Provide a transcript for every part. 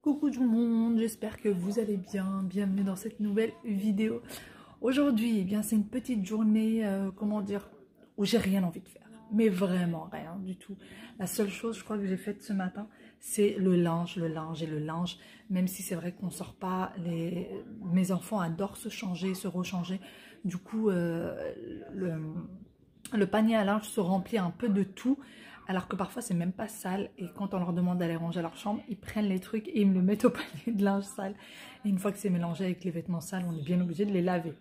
Coucou tout le monde, j'espère que vous allez bien. Bienvenue dans cette nouvelle vidéo. Aujourd'hui, eh bien, c'est une petite journée, comment dire, où j'ai rien envie de faire. Mais vraiment rien du tout. La seule chose, je crois, que j'ai faite ce matin, c'est le linge et le linge. Même si c'est vrai qu'on sort pas, mes enfants adorent se changer, se rechanger. Du coup, le panier à linge se remplit un peu de tout. Alors que parfois c'est même pas sale, et quand on leur demande d'aller ranger leur chambre, ils prennent les trucs et ils me le mettent au panier de linge sale. Et une fois que c'est mélangé avec les vêtements sales, on est bien obligé de les laver.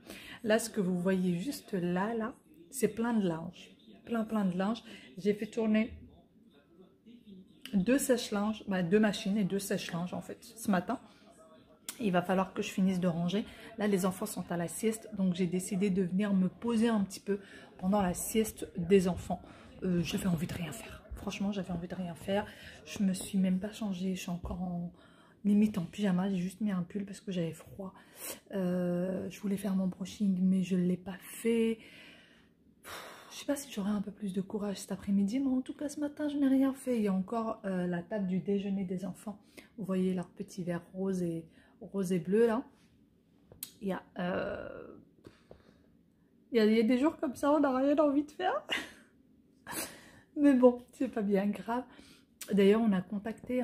Là, ce que vous voyez juste là, c'est plein de linge. Plein de linge. J'ai fait tourner deux sèche-linges, deux machines et deux sèche-linges en fait ce matin. Il va falloir que je finisse de ranger. Là, les enfants sont à la sieste, donc j'ai décidé de venir me poser un petit peu pendant la sieste des enfants. J'avais envie de rien faire. Franchement, j'avais envie de rien faire. Je me suis même pas changée. Je suis encore limite en pyjama. J'ai juste mis un pull parce que j'avais froid. Je voulais faire mon brushing, mais je ne l'ai pas fait. Je sais pas si j'aurai un peu plus de courage cet après-midi, mais en tout cas, ce matin, je n'ai rien fait. Il y a encore la table du déjeuner des enfants. Vous voyez leur petit verre rose et bleu, là. Il y a des jours comme ça, on n'a rien envie de faire. Mais bon, c'est pas bien grave. D'ailleurs, on a contacté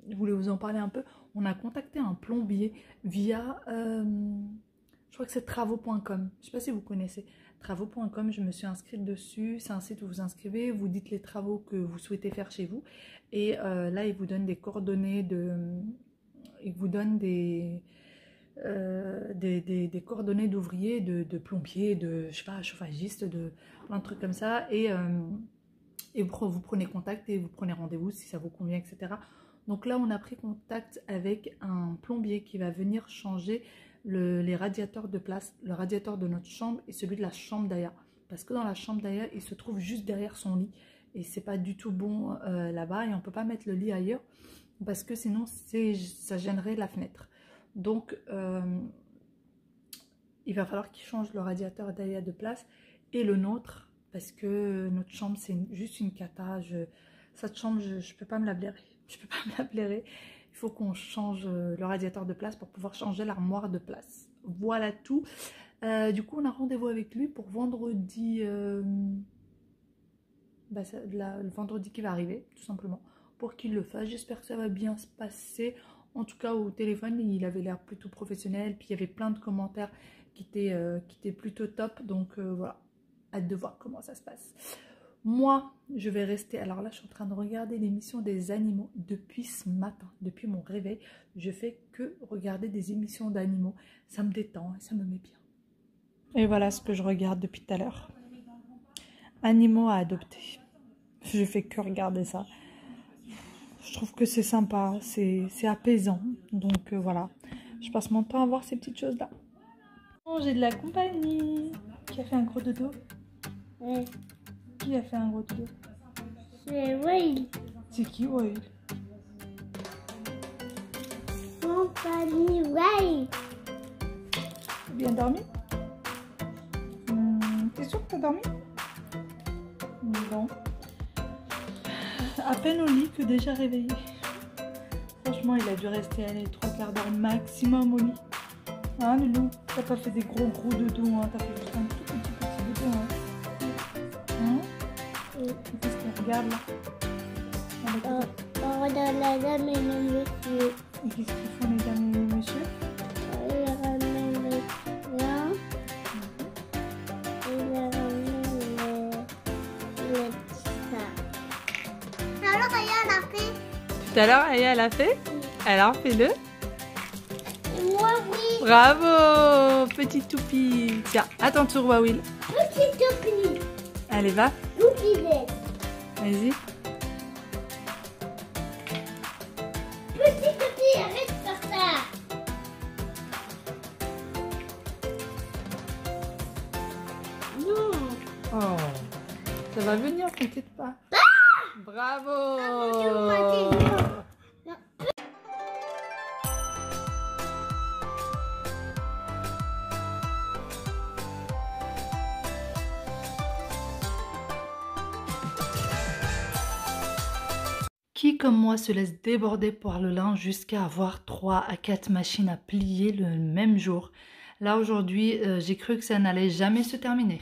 je voulais vous en parler un peu. On a contacté un plombier via, je crois que c'est travaux.com. Je sais pas si vous connaissez. Travaux.com, je me suis inscrite dessus. C'est un site où vous inscrivez, vous dites les travaux que vous souhaitez faire chez vous. Et là, il vous donne des coordonnées il vous donne des coordonnées d'ouvriers, de plombiers, je sais pas, chauffagistes, de plein de trucs comme ça. Et vous prenez contact et vous prenez rendez-vous si ça vous convient, etc. Donc là, on a pris contact avec un plombier qui va venir changer les radiateurs de place, le radiateur de notre chambre et celui de la chambre d'Aya. Parce que dans la chambre d'Aya, il se trouve juste derrière son lit. Et c'est pas du tout bon là-bas. Et on peut pas mettre le lit ailleurs parce que sinon, ça gênerait la fenêtre. Donc, il va falloir qu'il change le radiateur d'Aya de place et le nôtre. Parce que notre chambre, c'est juste une cata. Cette chambre, je ne peux pas me la blairer. Je peux pas me la blairer. Il faut qu'on change le radiateur de place pour pouvoir changer l'armoire de place. Voilà tout. Du coup, on a rendez-vous avec lui pour vendredi. Le vendredi qui va arriver, tout simplement. Pour qu'il le fasse. J'espère que ça va bien se passer. En tout cas, au téléphone, il avait l'air plutôt professionnel. Puis, il y avait plein de commentaires qui étaient plutôt top. Donc, voilà. Hâte de voir comment ça se passe. Moi, je vais rester... Alors là, je suis en train de regarder l'émission des animaux depuis ce matin. Depuis mon réveil, je fais que regarder des émissions d'animaux. Ça me détend et ça me met bien. Et voilà ce que je regarde depuis tout à l'heure. Animaux à adopter. Je fais que regarder ça. Je trouve que c'est sympa, c'est apaisant. Donc voilà, je passe mon temps à voir ces petites choses-là. Oh, j'ai de la compagnie. Qui a fait un gros dodo? Ouais. Qui a fait un gros dodo? C'est Will. C'est qui, Will? Compagnie Will. Bien dormi? T'es sûr que t'as dormi? Non. À peine au lit que déjà réveillé. Franchement, il a dû rester 3/4 d'heure maximum au lit. Hein, Loulou? T'as pas fait des gros dodo, hein? T'as fait juste un tout petit dodo, hein? Qu'est-ce qu'on regarde là? On regarde la dame et le monsieur. Et qu'est-ce qu'ils font les dames et les messieurs? Il ramène le blanc. Il ramène le ça. Alors, Aya l'a fait. Tout à l'heure, Aya l'a fait? Alors, fais-le. Moi, oui. Bravo, petit toupie. Tiens, à ton tour, Wawil. Petit toupie. Allez, va. Toupie. Vas-y. Petit toupie, arrête de faire ça. Non. Oh, ça va venir, t'inquiète pas. Bravo. qui, comme moi, se laisse déborder par le linge jusqu'à avoir 3 à 4 machines à plier le même jour. Là, aujourd'hui, j'ai cru que ça n'allait jamais se terminer.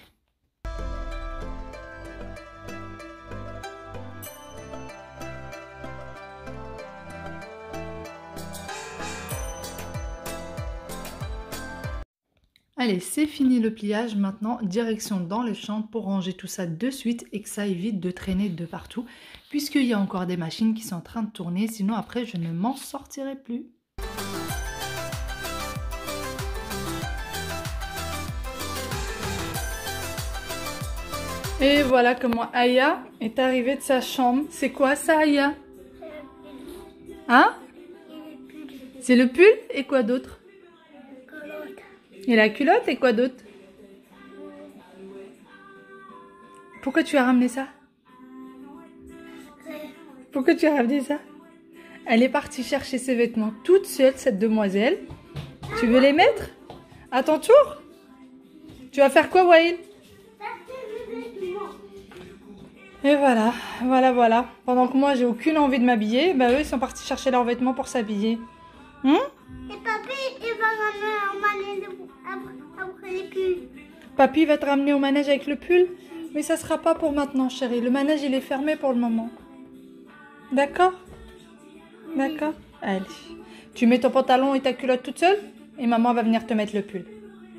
Allez, c'est fini le pliage. Maintenant, direction dans les chambres pour ranger tout ça de suite et que ça évite de traîner de partout, puisqu'il y a encore des machines qui sont en train de tourner, sinon après je ne m'en sortirai plus. Et voilà comment Aya est arrivée de sa chambre. C'est quoi ça, Aya? Hein? C'est le pull et quoi d'autre? Et la culotte et quoi d'autre? Pourquoi tu as ramené ça? Pourquoi tu as ramené ça? Elle est partie chercher ses vêtements toute seule, cette demoiselle. Tu veux les mettre? À ton tour? Tu vas faire quoi, Waïl? Et voilà, voilà. Pendant que moi, j'ai aucune envie de m'habiller, bah eux, ils sont partis chercher leurs vêtements pour s'habiller. Et papy, il va ramener après les pulls. Papy va te ramener au manège avec le pull? Mais ça sera pas pour maintenant, chérie. Le manège, il est fermé pour le moment. D'accord? D'accord? Allez. Tu mets ton pantalon et ta culotte toute seule et maman va venir te mettre le pull.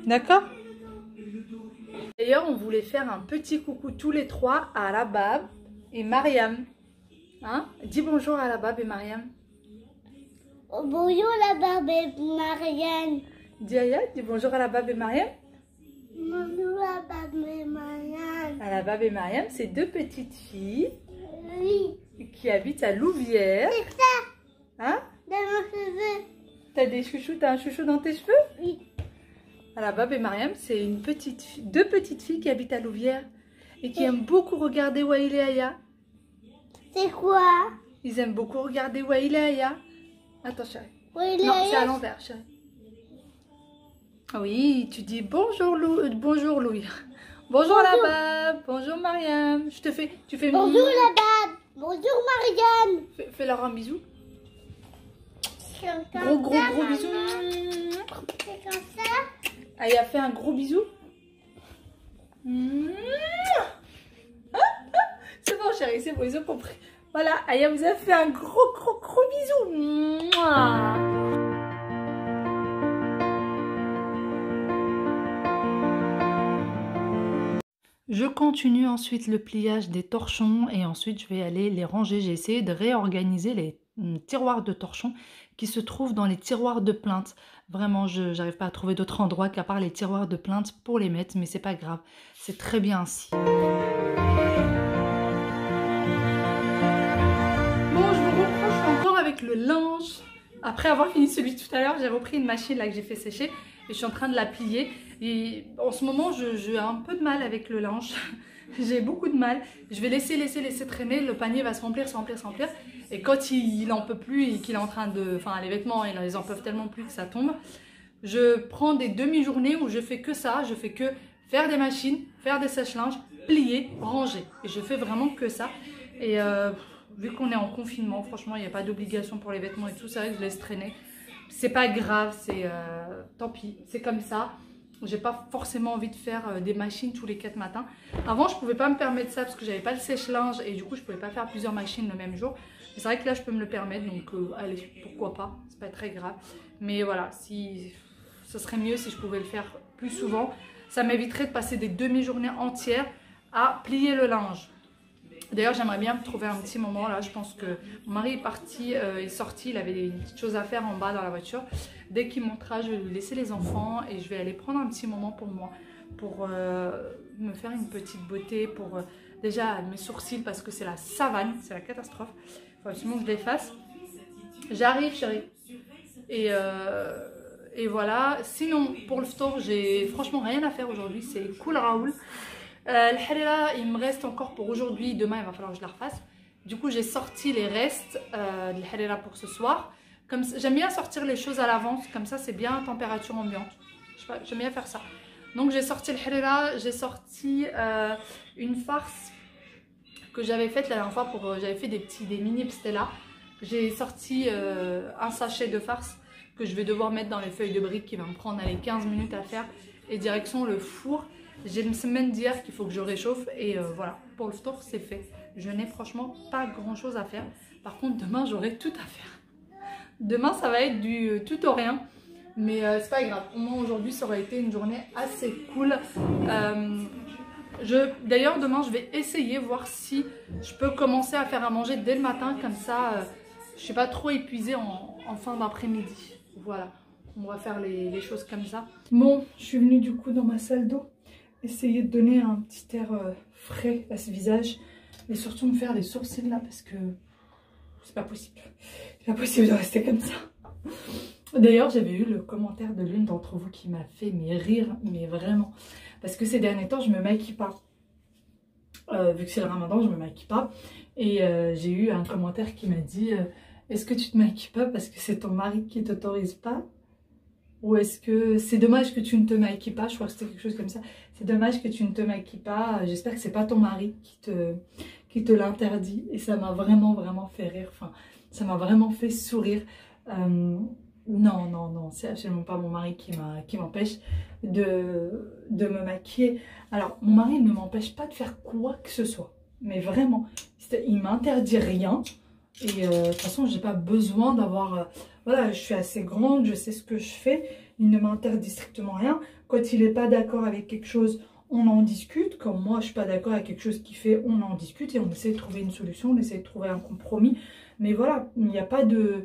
D'accord? D'ailleurs, on voulait faire un petit coucou tous les trois à Alabab et Mariam. Hein? Dis bonjour à Alabab et Mariam. Bonjour la barbe et Marianne. Dis Aya, dis bonjour à Alabab et Mariam. Bonjour la barbe et Marianne. Alabab et Mariam, c'est deux petites filles Oui. qui habitent à Louvière. C'est ça. Hein? Dans mes cheveux. T'as des chouchous, t'as un chouchou dans tes cheveux? Oui. Alabab et Mariam, c'est deux petites filles qui habitent à Louvière et qui aiment beaucoup regarder Waïl et Aya. C'est quoi? Ils aiment beaucoup regarder Waïl et Aya. Attends, chérie. Oui, Non, c'est à l'envers, chérie. Oui, tu dis bonjour bonjour Louis. Bonjour Alabab, bonjour Mariam. Tu fais bonjour la barbe. Bonjour Marianne. Fais-leur un bisou. Gros bisou. C'est comme ça. Aya fait un gros bisou. C'est bon chérie, c'est bon, ils ont compris. Voilà, Aya vous a fait un gros bisou. Je continue ensuite le pliage des torchons et ensuite je vais aller les ranger. J'ai essayé de réorganiser les tiroirs de torchons qui se trouvent dans les tiroirs de plainte. Vraiment, je n'arrive pas à trouver d'autre endroit qu'à part les tiroirs de plainte pour les mettre, mais c'est pas grave. C'est très bien ainsi. Bon, je me reproche encore avec le linge. Après avoir fini celui de tout à l'heure, j'ai repris une machine là que j'ai fait sécher et je suis en train de la plier. Et en ce moment, j'ai un peu de mal avec le linge. J'ai beaucoup de mal. Je vais laisser traîner. Le panier va se remplir. Et quand il en peut plus et qu'il est en train de... Enfin, les vêtements, ils en peuvent tellement plus que ça tombe. Je prends des demi-journées où je fais que ça. Je fais que faire des machines, faire des sèche-linges, plier, ranger. Et je fais vraiment que ça. Et vu qu'on est en confinement, franchement, il n'y a pas d'obligation pour les vêtements et tout. C'est vrai que je laisse traîner. C'est pas grave, c'est tant pis. C'est comme ça. J'ai pas forcément envie de faire des machines tous les 4 matins. Avant, je pouvais pas me permettre ça parce que j'avais pas le sèche-linge et du coup, je pouvais pas faire plusieurs machines le même jour. Mais c'est vrai que là, je peux me le permettre, donc allez, pourquoi pas, c'est pas très grave. Mais voilà, si ce serait mieux si je pouvais le faire plus souvent. Ça m'éviterait de passer des demi-journées entières à plier le linge. D'ailleurs, j'aimerais bien me trouver un petit moment là. Je pense que mon mari est sorti, il avait des petites choses à faire en bas dans la voiture. Dès qu'il montera, je vais lui laisser les enfants et je vais aller prendre un petit moment pour moi, pour me faire une petite beauté, pour déjà mes sourcils parce que c'est la savane, c'est la catastrophe. Il faut absolument que je les fasse. J'arrive, chérie. Et voilà. Sinon, pour le store, j'ai franchement rien à faire aujourd'hui. C'est cool, Raoul. Le harira, il me reste encore pour aujourd'hui. Demain, il va falloir que je la refasse. Du coup, j'ai sorti les restes de harira pour ce soir. J'aime bien sortir les choses à l'avance. Comme ça, c'est bien température ambiante. J'aime bien faire ça. Donc, j'ai sorti le harira. J'ai sorti une farce que j'avais faite la dernière fois. J'avais fait des mini pstella. J'ai sorti un sachet de farce que je vais devoir mettre dans les feuilles de briques qui va me prendre allez, 15 minutes à faire. Et direction le four. J'ai une semaine d'hier qu'il faut que je réchauffe et voilà, pour le tour c'est fait. Je n'ai franchement pas grand chose à faire. Par contre demain j'aurai tout à faire. Demain ça va être du tout ou rien. Mais c'est pas grave, au moins aujourd'hui ça aurait été une journée assez cool. D'ailleurs demain je vais essayer voir si je peux commencer à faire à manger dès le matin. Comme ça je suis pas trop épuisée en fin d'après-midi. Voilà, on va faire les choses comme ça. Bon, je suis venue du coup dans ma salle d'eau. Essayer de donner un petit air frais à ce visage. Et surtout me faire les sourcils là parce que c'est pas possible. C'est pas possible de rester comme ça. D'ailleurs, j'avais eu le commentaire de l'une d'entre vous qui m'a fait rire, mais vraiment. Parce que ces derniers temps, je me maquille pas. Vu que c'est le ramadan, je me maquille pas. Et j'ai eu un commentaire qui m'a dit est-ce que tu te maquilles pas parce que c'est ton mari qui t'autorise pas? Ou est-ce que c'est dommage que tu ne te maquilles pas? Je crois que c'était quelque chose comme ça. C'est dommage que tu ne te maquilles pas. J'espère que c'est pas ton mari qui te l'interdit. Et ça m'a vraiment fait rire. Enfin, ça m'a vraiment fait sourire. Non, c'est absolument pas mon mari qui m'empêche de me maquiller. Alors, mon mari ne m'empêche pas de faire quoi que ce soit. Mais vraiment, il m'interdit rien. Et de toute façon, j'ai pas besoin d'avoir... voilà, je suis assez grande, je sais ce que je fais. Il ne m'interdit strictement rien. Quand il n'est pas d'accord avec quelque chose, on en discute. Comme moi, je suis pas d'accord avec quelque chose qu'il fait, on en discute. Et on essaie de trouver une solution, on essaie de trouver un compromis. Mais voilà, il n'y a pas de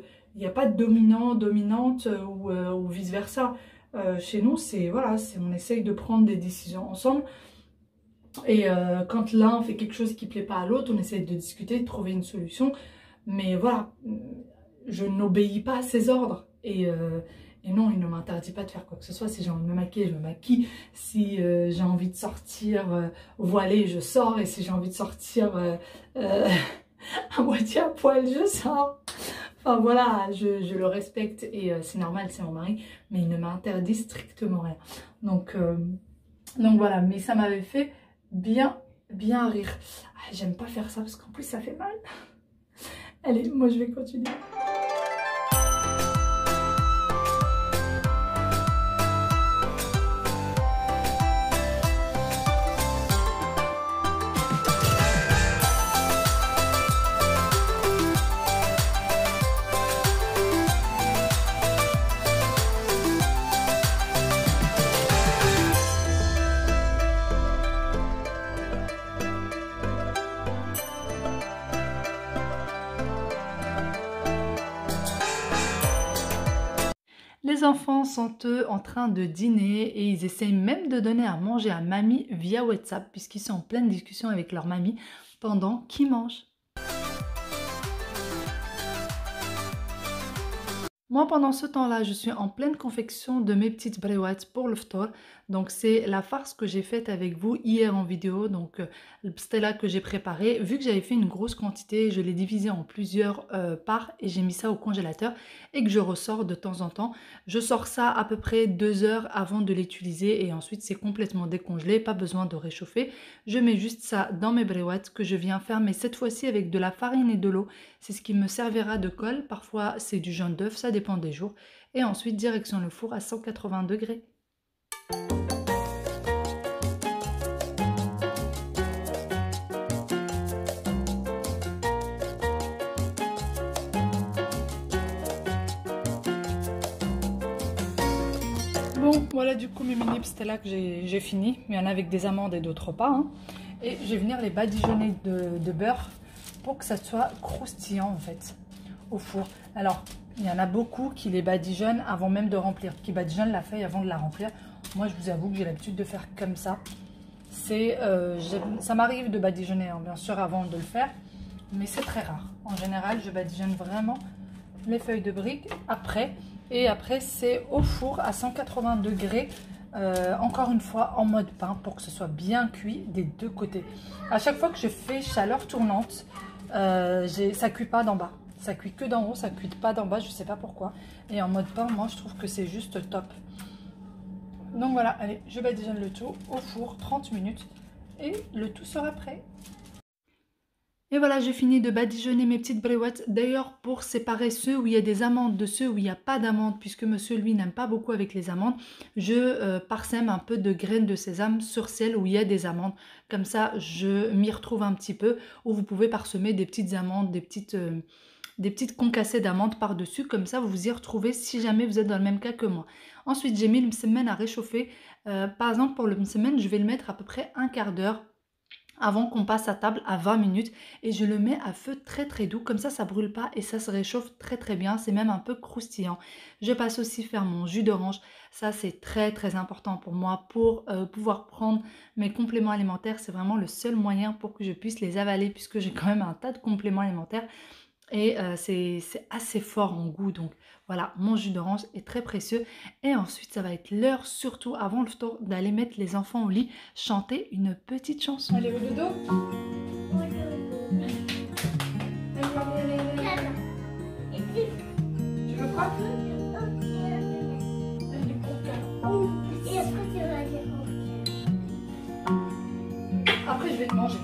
dominant, dominante ou vice-versa. Chez nous, c'est voilà, on essaye de prendre des décisions ensemble. Et quand l'un fait quelque chose qui ne plaît pas à l'autre, on essaye de discuter, de trouver une solution. Mais voilà, je n'obéis pas à ses ordres. Et non, il ne m'interdit pas de faire quoi que ce soit. Si j'ai envie de me maquiller, je me maquille. Si j'ai envie de sortir voilée, je sors. Et si j'ai envie de sortir à moitié à poil, je sors. Enfin voilà, je le respecte et c'est normal, c'est mon mari. Mais il ne m'interdit strictement rien. Donc voilà, mais ça m'avait fait bien rire. Ah, j'aime pas faire ça parce qu'en plus ça fait mal. Allez, moi je vais continuer. Les enfants sont eux en train de dîner et ils essayent même de donner à manger à mamie via WhatsApp puisqu'ils sont en pleine discussion avec leur mamie pendant qu'ils mangent. Moi, pendant ce temps-là, je suis en pleine confection de mes petites brewats pour le ftor. Donc, c'est la farce que j'ai faite avec vous hier en vidéo. Donc, le pastela que j'ai préparé. Vu que j'avais fait une grosse quantité, je l'ai divisé en plusieurs parts et j'ai mis ça au congélateur et que je ressors de temps en temps. Je sors ça à peu près 2 heures avant de l'utiliser et ensuite, c'est complètement décongelé. Pas besoin de réchauffer. Je mets juste ça dans mes brewats que je viens faire, mais cette fois-ci avec de la farine et de l'eau. C'est ce qui me servira de colle. Parfois, c'est du jaune d'œuf, ça dépend des jours. Et ensuite, direction le four à 180 degrés. Bon, voilà du coup mes mini pastela que j'ai fini. Il y en a avec des amandes et d'autres pas. Hein. Et je vais venir les badigeonner de beurre pour que ça soit croustillant en fait au four. Alors, il y en a beaucoup qui les badigeonnent avant même de remplir, qui badigeonnent la feuille avant de la remplir. Moi, je vous avoue que j'ai l'habitude de faire comme ça. Ça m'arrive de badigeonner, hein, bien sûr, avant de le faire, mais c'est très rare. En général, je badigeonne vraiment les feuilles de briques après. Et après, c'est au four à 180 degrés, encore une fois en mode pain, pour que ce soit bien cuit des deux côtés. À chaque fois que je fais chaleur tournante, ça cuit pas d'en bas. Ça cuit que d'en haut, ça cuit pas d'en bas, je sais pas pourquoi. Et en mode pain, moi je trouve que c'est juste top. Donc voilà, allez, je badigeonne le tout au four, 30 minutes. Et le tout sera prêt. Et voilà, j'ai fini de badigeonner mes petites bréouettes. D'ailleurs, pour séparer ceux où il y a des amandes de ceux où il n'y a pas d'amandes, puisque monsieur, lui, n'aime pas beaucoup avec les amandes, je parsème un peu de graines de sésame sur celles où il y a des amandes. Comme ça, je m'y retrouve un petit peu, où vous pouvez parsemer des petites amandes, des petites concassées d'amandes par-dessus. Comme ça, vous vous y retrouvez si jamais vous êtes dans le même cas que moi. Ensuite, j'ai mis le msemen à réchauffer. Par exemple, pour le msemen, je vais le mettre à peu près un quart d'heure avant qu'on passe à table à 20 minutes et je le mets à feu très très doux, comme ça brûle pas et ça se réchauffe très très bien, c'est même un peu croustillant. Je passe aussi faire mon jus d'orange, ça c'est très très important pour moi pour pouvoir prendre mes compléments alimentaires, c'est vraiment le seul moyen pour que je puisse les avaler puisque j'ai quand même un tas de compléments alimentaires et c'est assez fort en goût, donc voilà, mon jus d'orange est très précieux. Et ensuite, ça va être l'heure, surtout avant le tour, d'aller mettre les enfants au lit, chanter une petite chanson. Allez, au dodo. Tu veux quoi? Après, je vais te manger.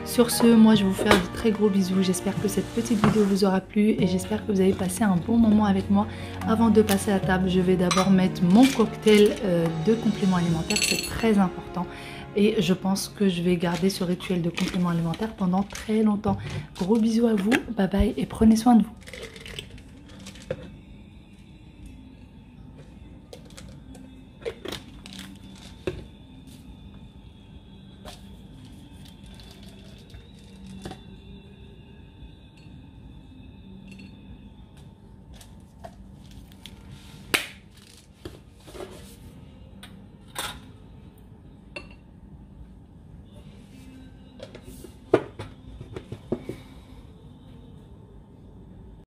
Sur ce, moi je vais vous faire de très gros bisous, j'espère que cette petite vidéo vous aura plu et j'espère que vous avez passé un bon moment avec moi. Avant de passer à table, je vais d'abord mettre mon cocktail de compléments alimentaires, c'est très important. Et je pense que je vais garder ce rituel de compléments alimentaires pendant très longtemps. Gros bisous à vous, bye bye et prenez soin de vous.